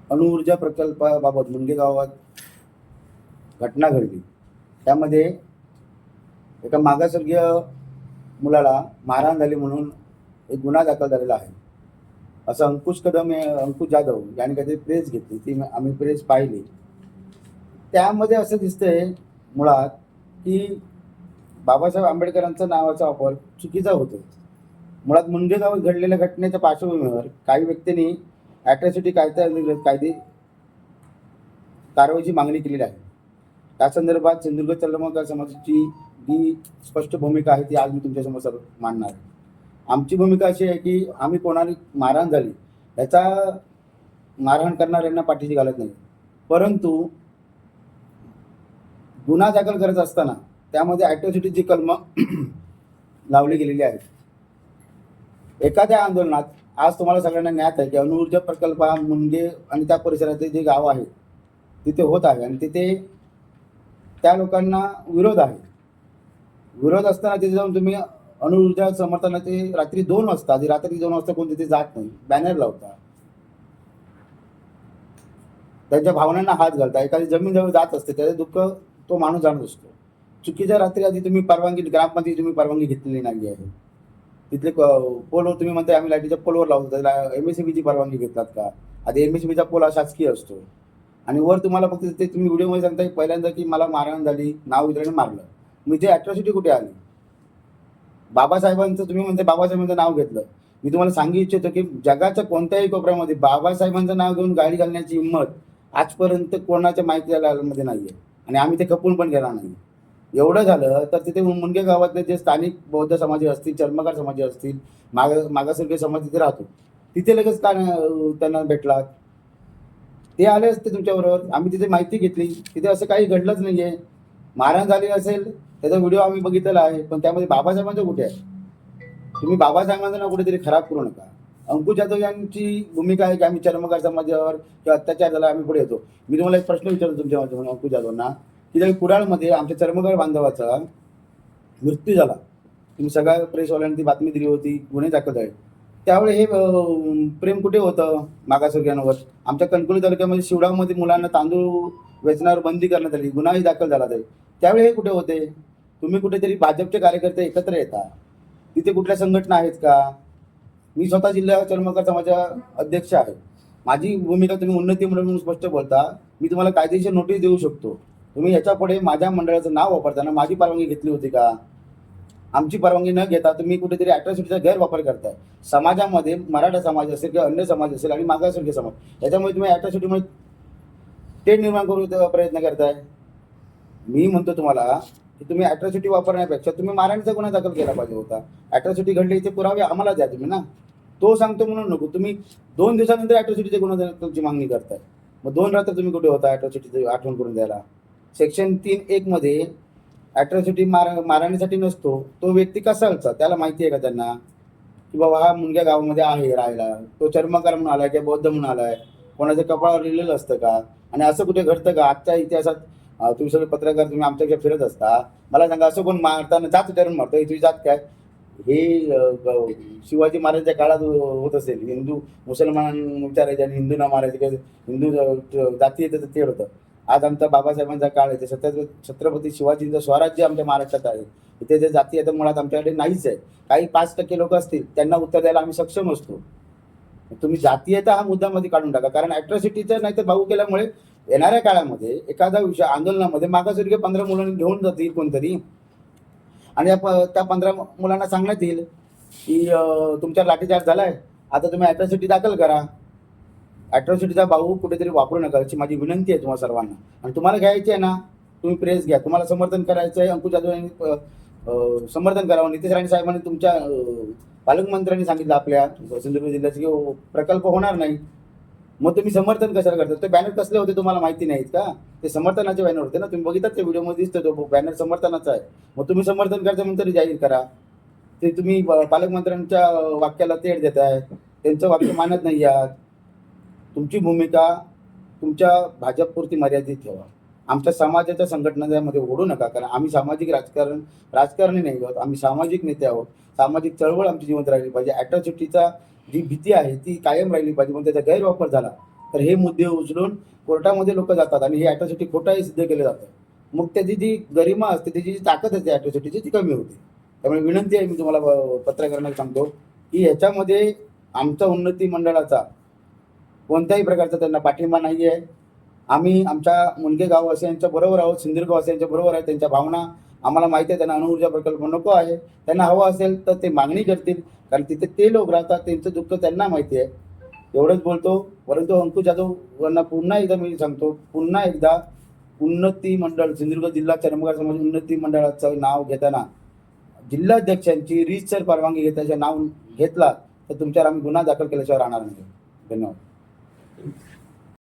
अणुऊर्जा प्रकल्पाबाबत मुंगे गावात घटना घडली. त्यामध्ये एका मागासवर्गीय मुलाला मारहाण झाली म्हणून एक गुन्हा दाखल झालेला आहे, असं अंकुश जाधव यांनी काहीतरी प्रेस घेतली. ती आम्ही प्रेस पाहिली. त्यामध्ये असं दिसतंय मुळात की बाबासाहेब आंबेडकरांचा नावाचा वापर चुकीचा होतो. मुळात मुंगे गावात घडलेल्या घटनेच्या पार्श्वभूमीवर काही व्यक्तींनी ॲट्रॉसिटी कायदे कारवाईची मागणी केलेली आहे. त्या संदर्भात सिंधुदुर्ग चर्मकार समाजाची जी स्पष्ट भूमिका आहे ती आज मी तुमच्यासमोर मांडणार आहे. आमची भूमिका अशी आहे की आम्ही कोणाला मारहाण झाली याचा मारहाण करणाऱ्यांना पाठीशी घालत नाही, परंतु गुन्हा दाखल करत असताना त्यामध्ये ॲट्रॉसिटीची कलमं लावली गेलेली आहेत. एखाद्या आंदोलनात आज तुम्हाला सगळ्यांना ज्ञात आहे की अणुऊर्जा प्रकल्प हा मुंगे आणि त्या परिसराचे जे गाव आहे तिथे होत आहे आणि तिथे त्या लोकांना विरोध आहे. विरोध असताना तिथे जाऊन तुम्ही अणुऊर्जा समर्थनाचे रात्री 2 वाजता आधी रात्री 2 वाजता कोण तिथे जात नाही, बॅनर लावता, त्यांच्या भावनांना हात घालता. एखादी जमीन जवळ जात असते त्याचे दुःख तो माणूस जाणत असतो. चुकीच्या रात्री आधी तुम्ही परवानगी ग्रामपंचायती तुम्ही परवानगी घेतलेली नाही आहे. तिथले पोलवर तुम्ही म्हणताय आम्ही लाईटीच्या पोलवर लावतो, त्याला MSCBची परवानगी घेतलात का? आधी MSCBचा पोल हा शासकीय असतो आणि वर तुम्हाला फक्त ते तुम्ही व्हिडिओमध्ये सांगताय पहिल्यांदा की मला मारहाण झाली, नाव इतरांनी मारलं. म्हणजे ॲट्रॉसिटी कुठे आली? बाबासाहेबांचं तुम्ही म्हणते बाबासाहेबांचं नाव घेतलं. मी तुम्हाला सांगू इच्छितो की जगाच्या कोणत्याही कोपऱ्यामध्ये बाबासाहेबांचं नाव घेऊन गाडी घालण्याची हिंमत आजपर्यंत कोणाच्या माहितीमध्ये नाही आहे आणि आम्ही ते खपून पण घेणार नाही. एवढं झालं तर तिथे मुंगे गावातले जे स्थानिक बौद्ध समाज असतील, चर्मकार समाज असतील, मागासवर्गीय समाज तिथे राहतो, तिथे लगेच का त्यांना भेटलात? ते आले असते तुमच्याबरोबर. आम्ही तिथे माहिती घेतली, तिथे असं काही घडलंच नाही आहे. मारहाण झाली असेल त्याचा व्हिडिओ आम्ही बघितलेला आहे, पण त्यामध्ये बाबासाहेबांचं कुठे आहे? तुम्ही बाबासाहेबांचं नाव कुठेतरी खराब करू नका. अंकुश जाधव यांची भूमिका आहे की आम्ही चर्मकार समाजावर किंवा अत्याचार झाला आम्ही पुढे येतो. मी तुम्हाला एक प्रश्न विचारतो तुमच्या माध्यमातून अंकुश जाधवांना की ज्यावेळी कुडाळमध्ये आमच्या चर्मकार बांधवाचा मृत्यू झाला, तुम्ही सगळ्या प्रेसवाल्यांनी ती बातमी दिली होती, गुन्हे दाखल झाले, त्यावेळी हे प्रेम कुठे होतं मागासवर्गीयांवर? आमच्या कणकवली तालुक्यामध्ये शिवडामध्ये मुलांना तांदूळ वेचण्यावर बंदी करण्यात आली, गुन्हाही दाखल झाला तरी त्यावेळी हे कुठे होते? तुम्ही कुठेतरी भाजपचे कार्यकर्ते एकत्र येता, तिथे कुठल्या संघटना आहेत का? मी स्वतः जिल्हा चर्मकार समाजा अध्यक्ष आहे. माझी भूमिका तुम्ही उन्नती म्हणून स्पष्ट बोलता, मी तुम्हाला कायदेशीर नोटीस देऊ शकतो. तुम्ही याच्या पुढे माझ्या मंडळाचं नाव वापरताना माझी परवानगी घेतली होती का? आमची परवानगी न घेता तुम्ही कुठेतरी ॲट्रॉसिटीचा गैरवापर करताय. समाजामध्ये मराठा समाज असेल किंवा अन्य समाज असेल आणि मागासवर्गीय समाज याच्यामुळे तुम्ही ॲट्रॉसिटीमुळे तेढ निर्माण करू प्रयत्न करताय. मी म्हणतो तुम्हाला की तुम्ही ॲट्रॉसिटी वापरण्यापेक्षा तुम्ही मारहाणीचा गुन्हा दाखल केला पाहिजे होता. ॲट्रॉसिटी घडली ते पुरावे आम्हाला द्या तुम्ही ना, तो सांगतो म्हणून नको. तुम्ही 2 दिवसानंतर ॲट्रॉसिटीचे गुन्हा दाखलची मागणी करताय. मग 2 रात्र तुम्ही कुठे होता ॲट्रॉसिटीची आठवण करून द्यायला? सेक्शन 3(1) मध्ये ॲट्रॉसिटी मारहाणीसाठी नसतो. तो व्यक्ती कसालचा त्याला माहिती आहे का त्यांना की बाबा हा मुंग्या गावामध्ये आहे राहायला, तो चर्मकार म्हणून आलाय किंवा बौद्ध म्हणून आलाय? कोणाच्या कपाळावर लिहिलेलं असतं का? आणि असं कुठे घडतं का? आजच्या इतिहासात तुम्ही सगळे पत्रकार तुम्ही आमच्याकडे फिरत असता, मला सांगा असं कोण मारताना जात विचारून मारतो? तुझी जात काय? हे शिवाजी महाराजांच्या काळात होत असेल. हिंदू मुसलमान विचारायचे आणि हिंदूंना मारायचे, किंवा हिंदू जाती येतं तर ते होतं. आज आमचा बाबासाहेबांचा काळ आहे, छत्रपती शिवाजींचं स्वराज्य आमच्या महाराष्ट्रात आहे. इथे जे जाती येतं मुळात आमच्याकडे नाहीच आहे. काही 5% लोक असतील त्यांना उत्तर द्यायला आम्ही सक्षम असतो. तुम्ही जातीयता हा मुद्द्यामध्ये काढून टाका, कारण ॲट्रॉसिटीचं नाही तर भाऊ केल्यामुळे येणाऱ्या काळामध्ये एखादा विषय आंदोलनामध्ये मागासवर्गीय 15 मुलांनी घेऊन जातील कोणतरी आणि त्या 15 मुलांना सांगण्यात येईल की तुमच्या लाठीचार्ज झालाय, आता तुम्ही ॲट्रॉसिटी दाखल करा. ॲट्रॉसिटीचा भाऊ कुठेतरी वापरू नका अशी माझी विनंती आहे तुम्हाला सर्वांना. आणि तुम्हाला घ्यायची आहे ना, तुम्ही प्रेस घ्या. तुम्हाला समर्थन करायचं आहे, अंकुश जाधव यांनी समर्थन करावं. नितेश राणे साहेबांनी तुमच्या पालकमंत्र्यांनी सांगितलं आपल्या सिंधुदुर्ग जिल्ह्याचे की प्रकल्प होणार नाही, मग तुम्ही समर्थन कशाला करता? ते बॅनर कसले होते तुम्हाला माहिती नाहीत का? ते समर्थनाचे बॅनर होते ना, तुम्ही बघितलं ते व्हिडिओमध्ये दिसतो तो बॅनर समर्थनाचा आहे. मग तुम्ही समर्थन करता म्हणून तरी जाहीर करा. ते तुम्ही पालकमंत्र्यांच्या वाक्याला तेढ देताय, त्यांचं वाक्य मानत नाही आहात. तुमची भूमिका तुमच्या भाजपपुरती मर्यादित ठेवा. आमच्या समाजाच्या संघटनांमध्ये ओढू नका, कारण आम्ही सामाजिक राजकारणी नाही आहोत, आम्ही सामाजिक नेते आहोत. सामाजिक चळवळ आमची जिवंत राहिली पाहिजे. ॲट्रॉसिटीचा जी भीती आहे ती कायम राहिली पाहिजे, पण त्याचा गैरवापर झाला तर हे मुद्दे उचलून कोर्टामध्ये लोक जातात आणि हे ॲट्रॉसिटी खोटाही सिद्ध केलं जातं. मग त्याची जी गरिमा असते, त्याची जी ताकद असते ॲट्रॉसिटीची, ती कमी होते. त्यामुळे विनंती आहे, मी तुम्हाला पत्रकारांना सांगतो की ह्याच्यामध्ये आमच्या उन्नती मंडळाचा कोणत्याही प्रकारचा त्यांना पाठिंबा नाही आहे. आम्ही आमच्या मुलगे गाववासियांच्या बरोबर आहोत, सिंधुदुर्ग वासियांच्या बरोबर आहे. त्यांच्या भावना आम्हाला माहिती आहे. त्यांना अणुऊर्जा प्रकल्प नको आहे. त्यांना हवं असेल तर ते मागणी करतील, कारण तिथे ते लोक राहतात, त्यांचं दुःख त्यांना माहिती आहे. एवढंच बोलतो. परंतु अंकुश जाधव यांना पुन्हा एकदा मी सांगतो, पुन्हा एकदा उन्नती मंडळ, सिंधुदुर्ग जिल्हा चर्मकार समाज उन्नती मंडळाचं नाव घेताना जिल्हाध्यक्षांची रीतसर परवानगी घेतल्याचं नाव घेतला तर तुमच्यावर आम्ही गुन्हा दाखल केल्याशिवाय राहणार नाही. धन्यवाद.